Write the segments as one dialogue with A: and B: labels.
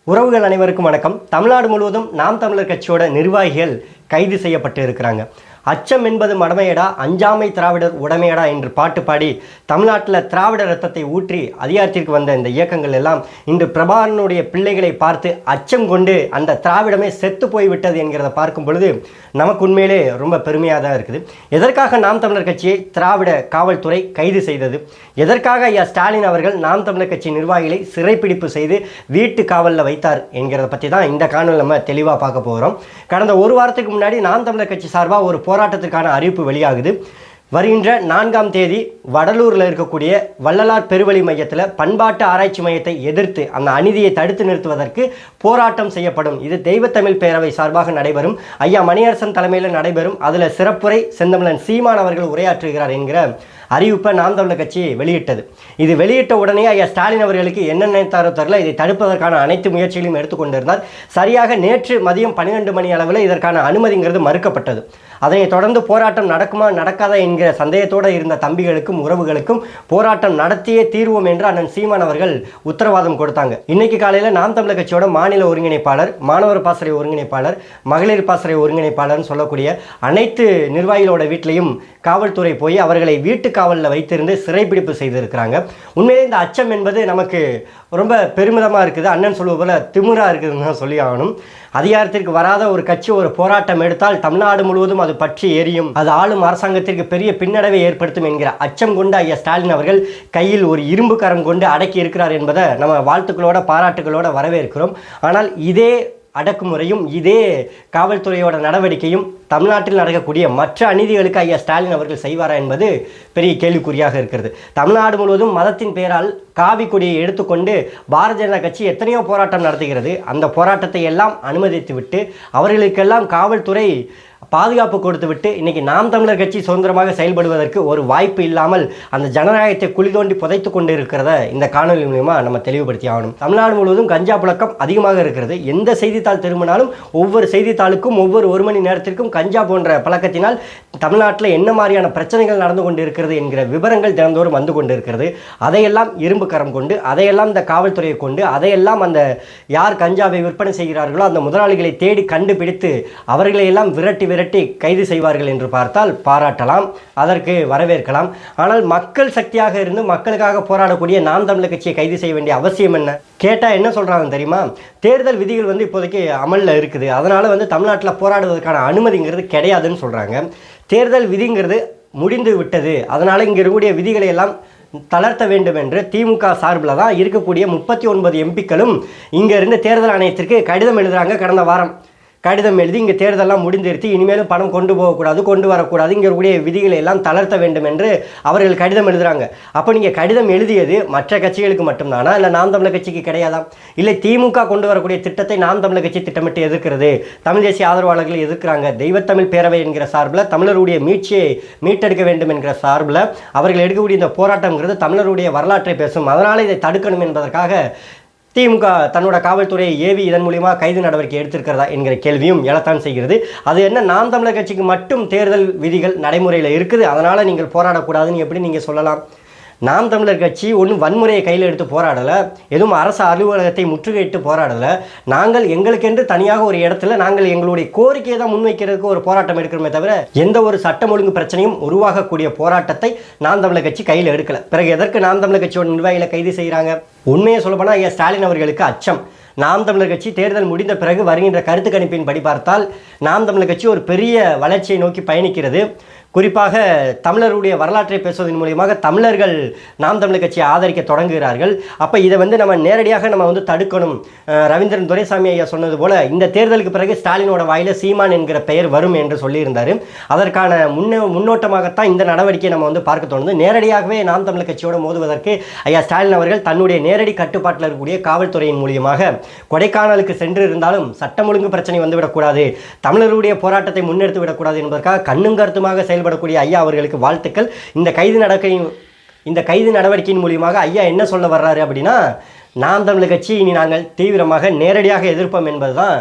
A: உறவுகள் அனைவருக்கும் வணக்கம். தமிழ்நாடு முழுவதும் நாம் தமிழர் கட்சியோட நிர்வாகிகள் கைது செய்யப்பட்டு இருக்கிறாங்க. அச்சம் என்பது மடமையடா, அஞ்சாமை திராவிடர் உடமையடா என்று பாட்டு பாடி தமிழ்நாட்டில் திராவிட ரத்தத்தை ஊற்றி அதிகாரத்திற்கு வந்த இந்த இயக்கங்கள் எல்லாம் இன்று பிரபாகரனுடைய பிள்ளைகளை பார்த்து அச்சம் கொண்டு அந்த திராவிடமே செத்து போய்விட்டது என்கிறத பார்க்கும் பொழுது நமக்கு உண்மையிலே ரொம்ப பெருமையாக தான் இருக்குது. எதற்காக நாம் தமிழர் கட்சியை திராவிட காவல்துறை கைது செய்தது? எதற்காக ஐயா ஸ்டாலின் அவர்கள் நாம் தமிழர் கட்சி நிர்வாகிகளை சிறைப்பிடிப்பு செய்து வீட்டு காவலில் வைத்தார் என்கிறத பற்றி தான் இந்த காணொலியில் நம்ம தெளிவாக பார்க்க போகிறோம். கடந்த ஒரு வாரத்துக்கு முன்னாடி நாம் தமிழர் கட்சி சார்பாக ஒரு போராட்டத்திற்கான அறிவிப்பு வெளியாகுது. வருகின்ற 4ஆம் தேதி வடலூரில் இருக்கக்கூடிய வள்ளலார் பெருவழி மையத்தில் பண்பாட்டு ஆராய்ச்சி மையத்தை எதிர்த்து அந்த அநீதியை தடுத்து நிறுத்துவதற்கு போராட்டம் செய்யப்படும். இது தெய்வத்தமிழ் பேரவை சார்பாக நடைபெறும். ஐயா மணியரசன் தலைமையில் நடைபெறும். அதில் சிறப்புரை செந்தமிழன் சீமான் அவர்கள் உரையாற்றுகிறார் என்கிற அறிவிப்பை நாம் தமிழர் கட்சி வெளியிட்டது. இது வெளியிட்ட உடனே ஐயா ஸ்டாலின் அவர்களுக்கு என்ன நினைத்தாரோ தெரியல, இதை தடுப்பதற்கான அனைத்து முயற்சிகளையும் எடுத்துக்கொண்டிருந்தார். சரியாக நேற்று மதியம் 12 மணி அளவில் இதற்கான அனுமதிங்கிறது மறுக்கப்பட்டது. அதனைத் தொடர்ந்து போராட்டம் நடக்குமா நடக்காதா என்கிற சந்தேகத்தோடு இருந்த தம்பிகளுக்கும் உறவுகளுக்கும் போராட்டம் நடத்தியே தீர்வோம் என்று அண்ணன் சீமான் அவர்கள் உத்தரவாதம் கொடுத்தாங்க. இன்னைக்கு காலையில் நாம் தமிழர் கட்சியோட மாநில ஒருங்கிணைப்பாளர், மாணவர் பாசறை ஒருங்கிணைப்பாளர், மகளிர் பாசறை ஒருங்கிணைப்பாளர்னு சொல்லக்கூடிய அனைத்து நிர்வாகிகளோட வீட்டிலையும் காவல்துறை போய் அவர்களை வீட்டு காவலில் வைத்திருந்து சிறைப்பிடிப்பு செய்திருக்கிறாங்க. உண்மையிலே இந்த அச்சம் என்பது நமக்கு ரொம்ப பெருமிதமாக இருக்குது. அண்ணன் சொல்வது போல திமிராக இருக்குதுன்னு தான் சொல்லி ஆகணும். அதிகாரத்திற்கு வராத ஒரு கட்சி ஒரு போராட்டம் எடுத்தால் தமிழ்நாடு முழுவதும் அது பற்றி எரியும், அது ஆளும் அரசாங்கத்திற்கு பெரிய பின்னடைவை ஏற்படுத்தும் என்கிற அச்சம் கொண்டு ஐயா ஸ்டாலின் அவர்கள் கையில் ஒரு இரும்பு கரம் கொண்டு அடக்கி இருக்கிறார் என்பதை நம்ம வாழ்த்துக்களோட பாராட்டுகளோட வரவேற்கிறோம். ஆனால் இதே அடக்குமுறையும் இதே காவல்துறையோட நடவடிக்கையும் தமிழ்நாட்டில் நடக்கக்கூடிய மற்ற அநீதிகளுக்கு ஐயா ஸ்டாலின் அவர்கள் செய்வாரா என்பது பெரிய கேள்விக்குறியாக இருக்கிறது. தமிழ்நாடு முழுவதும் மதத்தின் பெயரால் காவி கொடியை எடுத்துக்கொண்டு பாரதிய ஜனதா கட்சி எத்தனையோ போராட்டம் நடத்துகிறது. அந்த போராட்டத்தை எல்லாம் அனுமதித்து விட்டு அவர்களுக்கெல்லாம் காவல்துறை பாதுகாப்பு கொடுத்து விட்டு இன்றைக்கி நாம் தமிழர் கட்சி சுதந்திரமாக செயல்படுவதற்கு ஒரு வாய்ப்பு இல்லாமல் அந்த ஜனநாயகத்தை குழி தோண்டி புதைத்து கொண்டு இருக்கிறத இந்த காணொலி மூலமா நம்ம தெளிவுபடுத்தி ஆகணும். தமிழ்நாடு முழுவதும் கஞ்சா புழக்கம் அதிகமாக இருக்கிறது. எந்த செய்தித்தாள் திரும்பினாலும் ஒவ்வொரு செய்தித்தாளுக்கும் ஒவ்வொரு 1 மணி நேரத்திற்கும் கஞ்சா போன்ற பழக்கத்தினால் தமிழ்நாட்டில் என்ன மாதிரியான பிரச்சனைகள் நடந்து கொண்டு இருக்கிறது என்கிற விவரங்கள் தினந்தோறும் வந்து கொண்டு இருக்கிறது. அதையெல்லாம் இரும்பு கரம் கொண்டு, அதையெல்லாம் இந்த காவல்துறையை கொண்டு, அதையெல்லாம் அந்த யார் கஞ்சாவை விற்பனை செய்கிறார்களோ அந்த முதலாளிகளை தேடி கண்டுபிடித்து அவர்களை எல்லாம் விரட்டி கைது செய்வார்கள் என்று பார்த்தால் பாராட்டலாம், அதற்கு வரவேற்கலாம். ஆனால் மக்கள் சக்தியாக இருந்து மக்களுக்காக போராடக்கூடிய நாம் தமிழர் கட்சியை கைது செய்ய வேண்டிய அவசியம் என்ன? கேட்டால் என்ன சொல்கிறாங்க தெரியுமா? தேர்தல் விதிகள் இப்போதைக்கு அமலில் இருக்குது, அதனால் தமிழ்நாட்டில் போராடுவதற்கான அனுமதிங்கிறது கிடையாதுன்னு சொல்கிறாங்க. தேர்தல் விதிங்கிறது முடிந்து விட்டது, அதனால் இங்கே இருக்கக்கூடிய விதிகளை எல்லாம் தளர்த்த வேண்டும் என்று திமுக சார்பில் தான் இருக்கக்கூடிய 39 எம்பிக்களும் இங்கே இருந்து தேர்தல் ஆணையத்திற்கு கடிதம் எழுதுகிறாங்க. கடந்த வாரம் கடிதம் எழுதி இங்கே தேர்தலாம் முடிந்திருத்தி இனிமேலும் பணம் கொண்டு போகக்கூடாது, கொண்டு வரக்கூடாது, இங்கே இருக்கக்கூடிய விதிகளை எல்லாம் தளர்த்த வேண்டும் என்று அவர்கள் கடிதம் எழுதுகிறாங்க. அப்போ நீங்கள் கடிதம் எழுதியது மற்ற கட்சிகளுக்கு மட்டும்தானா, இல்லை நாம் தமிழர் கட்சிக்கு கிடையாதாம்? இல்லை திமுக கொண்டு வரக்கூடிய திட்டத்தை நாம் தமிழர் கட்சி திட்டமிட்டு எதிர்க்கிறது, தமிழ் தேசிய ஆதரவாளர்கள் எதிர்க்கிறாங்க, தெய்வத்தமிழ் பேரவை என்கிற சார்பில் தமிழருடைய மீட்சியை மீட்டெடுக்க வேண்டும் என்கிற சார்பில் அவர்கள் எடுக்கக்கூடிய இந்த போராட்டம்ங்கிறது தமிழருடைய வரலாற்றை பேசும், அதனால் இதை தடுக்கணும் என்பதற்காக திமுக தன்னோட காவல்துறையை ஏவி இதன் மூலிமா கைது நடவடிக்கை எடுத்திருக்கிறதா என்கிற கேள்வியும் எழத்தான் செய்கிறது. அது என்ன, நாம் தமிழர் கட்சிக்கு மட்டும் தேர்தல் விதிகள் நடைமுறையில் இருக்குது, அதனால் நீங்கள் போராடக்கூடாதுன்னு எப்படி நீங்கள் சொல்லலாம்? நாம் தமிழர் கட்சி ஒன்றும் வன்முறையை கையில் எடுத்து போராடலை, எதுவும் அரசு அலுவலகத்தை முற்றுகையிட்டு போராடலை. நாங்கள் எங்களுக்கென்று தனியாக ஒரு இடத்துல நாங்கள் எங்களுடைய கோரிக்கையை தான் முன்வைக்கிறதுக்கு ஒரு போராட்டம் எடுக்கிறோமே தவிர எந்த ஒரு சட்டம் ஒழுங்கு பிரச்சனையும் உருவாகக்கூடிய போராட்டத்தை நாம் தமிழர் கட்சி கையில் எடுக்கலை. பிறகு எதற்கு நாம் தமிழர் கட்சியோட நிர்வாகிகளை கைது செய்கிறாங்க? உண்மையை சொல்லப்போனால் ஐயா ஸ்டாலின் அவர்களுக்கு அச்சம். நாம் தமிழர் கட்சி தேர்தல் முடிந்த பிறகு வருகின்ற கருத்து கணிப்பின் படி பார்த்தால் நாம் தமிழர் கட்சி ஒரு பெரிய வளர்ச்சியை நோக்கி பயணிக்கிறது. குறிப்பாக தமிழருடைய வரலாற்றை பேசுவதன் மூலியமாக தமிழர்கள் நாம் தமிழர் கட்சியை ஆதரிக்க தொடங்குகிறார்கள். அப்போ இதை நம்ம நேரடியாக நம்ம தடுக்கணும். ரவீந்திரன் துரைசாமி ஐயா சொன்னது போல இந்த தேர்தலுக்கு பிறகு ஸ்டாலினோட வாயில சீமான் என்கிற பெயர் வரும் என்று சொல்லியிருந்தார். அதற்கான முன்னோட்டமாகத்தான் இந்த நடவடிக்கையை நம்ம பார்க்க தோணுது. நேரடியாகவே நாம் தமிழர் கட்சியோடு மோதுவதற்கு ஐயா ஸ்டாலின் அவர்கள் தன்னுடைய நேரடி கட்டுப்பாட்டில் இருக்கக்கூடிய காவல்துறையின் மூலியமாக கொடைக்கானலுக்கு சென்று இருந்தாலும் சட்டம் ஒழுங்கு பிரச்சனை வந்துவிடக்கூடாது, தமிழருடைய போராட்டத்தை முன்னெடுத்து விடக்கூடாது என்பதற்காக கண்ணும் கருத்துமாக செயல்படக்கூடிய ஐயா அவர்களுக்கு வாழ்த்துக்கள். இந்த கைது நடவடிக்கையின் மூலியமாக ஐயா என்ன சொல்ல வர்றாரு அப்படின்னா, நாம் தமிழர் கட்சி இனி நாங்கள் தீவிரமாக நேரடியாக எதிர்ப்போம் என்பதுதான்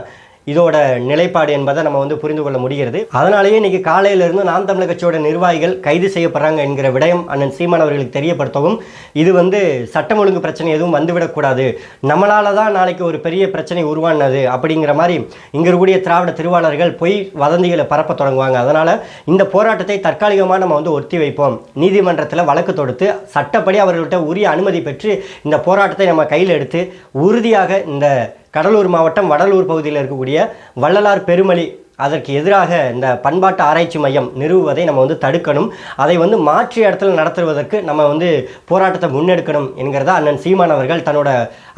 A: இதோட நிலைப்பாடு என்பதை நம்ம வந்து புரிந்து கொள்ள முடிகிறது. அதனாலேயே இன்னைக்கு காலையிலிருந்து நாம் தமிழர் கட்சியோட நிர்வாகிகள் கைது செய்யப்படுறாங்க என்கிற விடயம் அண்ணன் சீமான் அவர்களுக்கு தெரியப்படுத்தவும், இது வந்து சட்டம் ஒழுங்கு பிரச்சனை எதுவும் வந்துவிடக்கூடாது, நம்மளால தான் நாளைக்கு ஒரு பெரிய பிரச்சனை உருவானது அப்படிங்கிற மாதிரி இங்க இருக்கக்கூடிய திராவிட திருவாளர்கள் பொய் வதந்திகளை பரப்ப தொடங்குவாங்க. அதனால இந்த போராட்டத்தை தற்காலிகமாக நம்ம வந்து ஒத்தி வைப்போம், நீதிமன்றத்தில் வழக்கு தொடுத்து சட்டப்படி அவர்கள்ட்ட உரிய அனுமதி பெற்று இந்த போராட்டத்தை நம்ம கையில் எடுத்து உறுதியாக இந்த கடலூர் மாவட்டம் வடலூர் பகுதியில் இருக்கக்கூடிய வள்ளலார் பெருமளி அதற்கு எதிராக இந்த பண்பாட்டு ஆராய்ச்சி மையம் நிறுவுவதை நம்ம வந்து தடுக்கணும், அதை வந்து மாற்று இடத்துல நடத்துவதற்கு நம்ம வந்து போராட்டத்தை முன்னெடுக்கணும் என்கிறத அண்ணன் சீமான் அவர்கள் தன்னோட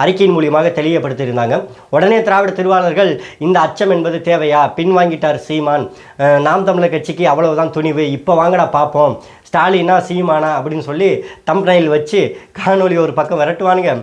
A: அறிக்கையின் மூலியமாக தெளிவுபடுத்தியிருந்தாங்க. உடனே திராவிட திருவாளர்கள் இந்த அச்சம் என்பது தேவையா, பின்வாங்கிட்டார் சீமான், நாம் தமிழர் கட்சிக்கு அவ்வளவுதான் துணிவு, இப்போ வாங்கடா பார்ப்போம் ஸ்டாலினா சீமானா அப்படின்னு சொல்லி தம்ப்நெயில் வச்சு காணொலி ஒரு பக்கம் விரட்டுவானுங்க,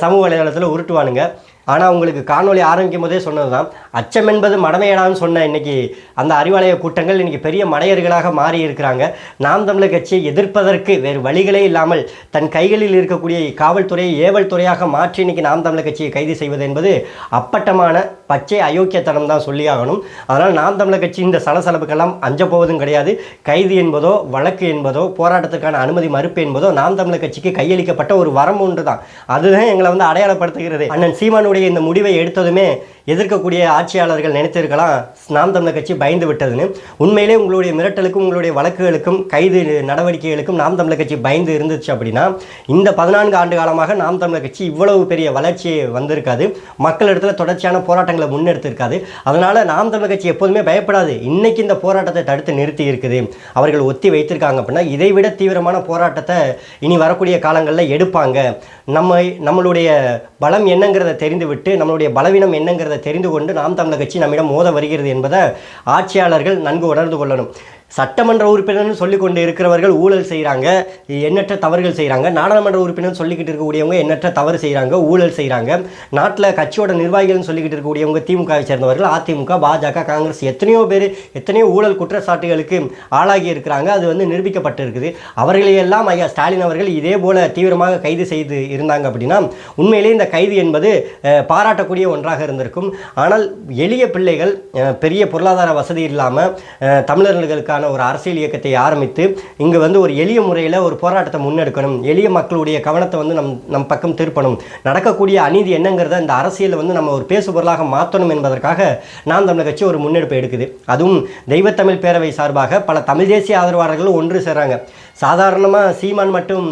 A: சமூக வலைதளத்தில் உருட்டுவானுங்க. ஆனால் உங்களுக்கு காணொலி ஆரம்பிக்கும் போதே சொன்னது தான், அச்சம் என்பது மடமையடான்னு சொன்ன இன்னைக்கு அந்த அறிவாலய கூட்டங்கள் இன்னைக்கு பெரிய மடையர்களாக மாறி இருக்கிறாங்க. நாம் தமிழர் கட்சியை எதிர்ப்பதற்கு வேறு வழிகளே இல்லாமல் தன் கைகளில் இருக்கக்கூடிய காவல்துறையை ஏவல் துறையாக மாற்றி இன்னைக்கு நாம் தமிழர் கட்சியை கைது செய்வது என்பது அப்பட்டமான பச்சை அயோக்கியத்தனம் தான் சொல்லி ஆகணும். அதனால் நாம் தமிழர் கட்சி இந்த சலசலப்புக்கெல்லாம் அஞ்ச போவதும் கிடையாது. கைது என்பதோ வழக்கு என்பதோ போராட்டத்துக்கான அனுமதி மறுப்பு என்பதோ நாம் தமிழர் கட்சிக்கு கையளிக்கப்பட்ட ஒரு வரம் ஒன்று தான். அதுதான் எங்களை வந்து அடையாளப்படுத்துகிறது. அண்ணன் சீமான் இந்த முடிவை எடுத்ததுமே எதிர்க்கக்கூடிய ஆட்சியாளர்கள் நினைத்திருக்கலாம் நாம் தமிழர் கட்சி பயந்து விட்டதுன்னு. உண்மையிலே உங்களுடைய மிரட்டலுக்கும் உங்களுடைய வழக்குகளுக்கும் கைது நடவடிக்கைகளுக்கும் நாம் தமிழர் கட்சி பயந்து இருந்துச்சு அப்படின்னா இந்த 14 ஆண்டு காலமாக நாம் தமிழர் கட்சி இவ்வளவு பெரிய வளர்ச்சியை வந்திருக்காது, மக்களிடத்தில் தொடர்ச்சியான போராட்டங்களை முன்னெடுத்திருக்காது. அதனால நாம் தமிழர் கட்சி எப்போதுமே பயப்படாது. இன்னைக்கு இந்த போராட்டத்தை தடுத்து நிறுத்தி இருக்குது, அவர்கள் ஒத்தி வைத்திருக்காங்க அப்படின்னா இதைவிட தீவிரமான போராட்டத்தை இனி வரக்கூடிய காலங்களில் எடுப்பாங்க. நம்மளுடைய பலம் என்னங்கிறத தெரிந்து விட்டு நம்மளுடைய பலவீனம் என்னங்கிறத தெரிந்து கொண்டு நாம் தமிழர் கட்சி நம்மிடம் மோத வருகிறது என்பதை ஆட்சியாளர்கள் நன்கு உணர்ந்து கொள்ளணும். சட்டமன்ற உறுப்பினர்னு சொல்லிக் கொண்டு இருக்கிறவர்கள் ஊழல் செய்கிறாங்க, எண்ணற்ற தவறுகள் செய்கிறாங்க. நாடாளுமன்ற உறுப்பினர் சொல்லிக்கிட்டு இருக்கக்கூடியவங்க எண்ணற்ற தவறு செய்கிறாங்க, ஊழல் செய்கிறாங்க. நாட்டில் கட்சியோட நிர்வாகிகள்னு சொல்லிக்கிட்டு இருக்கக்கூடியவங்க திமுகவை சேர்ந்தவர்கள், அதிமுக, பாஜக, காங்கிரஸ் எத்தனையோ பேர் எத்தனையோ ஊழல் குற்றச்சாட்டுகளுக்கு ஆளாகி இருக்கிறாங்க. அது வந்து நிரூபிக்கப்பட்டு இருக்குது. அவர்களையெல்லாம் ஐயா ஸ்டாலின் அவர்கள் இதே போல தீவிரமாக கைது செய்து இருந்தாங்க அப்படின்னா உண்மையிலே இந்த கைது என்பது பாராட்டக்கூடிய ஒன்றாக இருந்திருக்கும். ஆனால் எளிய பிள்ளைகள் பெரிய பொருளாதார வசதி இல்லாமல் தமிழர்களுக்கான ஒரு அரசியல் இயக்கத்தை ஆரம்பித்து இங்கு வந்து ஒரு எளிய முறையில் ஒரு போராட்டத்தை முன்னெடுக்கணும், எளிய மக்களுடைய கவனத்தை வந்து நம் பக்கம் திருப்பணும், நடக்கக்கூடிய அநீதி என்னங்கிறத இந்த அரசியலை வந்து நம்ம ஒரு பேசு பொருளாக மாற்றணும் என்பதற்காக நாம் தமிழர் கட்சி ஒரு முன்னெடுப்பை எடுக்குது. அதுவும் தெய்வத்தமிழ் பேரவை சார்பாக பல தமிழ் தேசிய ஆதரவாளர்களும் ஒன்று சேர்றாங்க. சாதாரணமாக சீமான் மட்டும்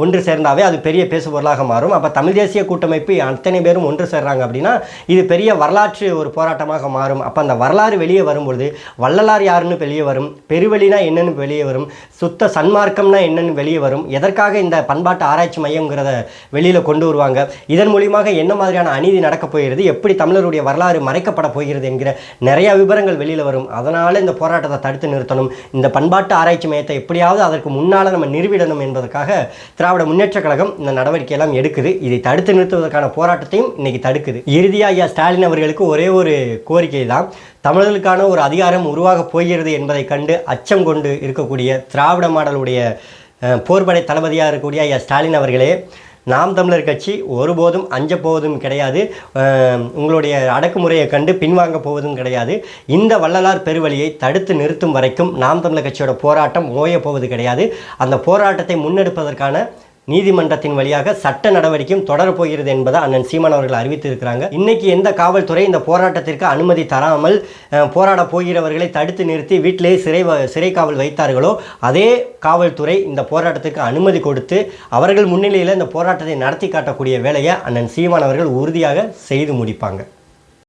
A: ஒன்று சேர்ந்தாவே அது பெரிய பேசுபொருளாக மாறும். அப்போ தமிழ் தேசிய கூட்டமைப்பு அத்தனை பேரும் ஒன்று சேர்றாங்க அப்படின்னா இது பெரிய வரலாற்று ஒரு போராட்டமாக மாறும். அப்போ அந்த வரலாறு வெளியே வரும்பொழுது வள்ளலார் யாருன்னு வெளியே வரும், பெருவெளினா என்னன்னு வெளியே வரும், சுத்த சன்மார்க்கம்னா என்னன்னு வெளியே வரும், எதற்காக இந்த பண்பாட்டு ஆராய்ச்சி மையம்ங்கிறத வெளியில் கொண்டு வருவாங்க, இதன் மூலியமாக என்ன மாதிரியான அநீதி நடக்கப் போகிறது, எப்படி தமிழருடைய வரலாறு மறைக்கப்பட போகிறது என்கிற நிறைய விவரங்கள் வெளியில் வரும். அதனால் இந்த போராட்டத்தை தடுத்து நிறுத்தணும், இந்த பண்பாட்டு ஆராய்ச்சி மையத்தை எப்படியாவது அதற்கு முன்னால் நம்ம நிறுவிடணும் என்பதற்காக திராவிட முன்னேற்ற கழகம் இந்த நடவடிக்கையெல்லாம் எடுக்குது. இதை தடுத்து நிறுத்துவதற்கான போராட்டத்தையும் இன்னைக்கு தடுக்குது. இறுதியாக ஐயா ஸ்டாலின் அவர்களுக்கு ஒரே ஒரு கோரிக்கை தான், தமிழர்களுக்கான ஒரு அதிகாரம் உருவாக போகிறது என்பதை கண்டு அச்சம் கொண்டு இருக்கக்கூடிய திராவிட மாடலுடைய போர்படை தளபதியாக இருக்கக்கூடிய ஐயா ஸ்டாலின் அவர்களே, நாம் தமிழர் கட்சி ஒருபோதும் அஞ்ச போவதும் கிடையாது, உங்களுடைய அடக்குமுறையை கண்டு பின்வாங்க போவதும் கிடையாது. இந்த வள்ளலார் பெருவழியை தடுத்து நிறுத்தும் வரைக்கும் நாம் தமிழர் கட்சியோட போராட்டம் ஓய போவது கிடையாது. அந்த போராட்டத்தை முன்னெடுப்பதற்கான நீதிமன்றத்தின் வழியாக சட்ட நடவடிக்கையும் தொடரப்போகிறது என்பதை அண்ணன் சீமான் அவர்கள் அறிவித்திருக்கிறாங்க. இன்னைக்கு எந்த காவல்துறை இந்த போராட்டத்திற்கு அனுமதி தராமல் போராட போகிறவர்களை தடுத்து நிறுத்தி வீட்டிலே சிறை காவல் வைத்தார்களோ அதே காவல்துறை இந்த போராட்டத்திற்கு அனுமதி கொடுத்து அவர்கள் முன்னிலையில் இந்த போராட்டத்தை நடத்தி காட்டக்கூடிய வேலையை அண்ணன் சீமான் அவர்கள் உறுதியாக செய்து முடிப்பாங்க.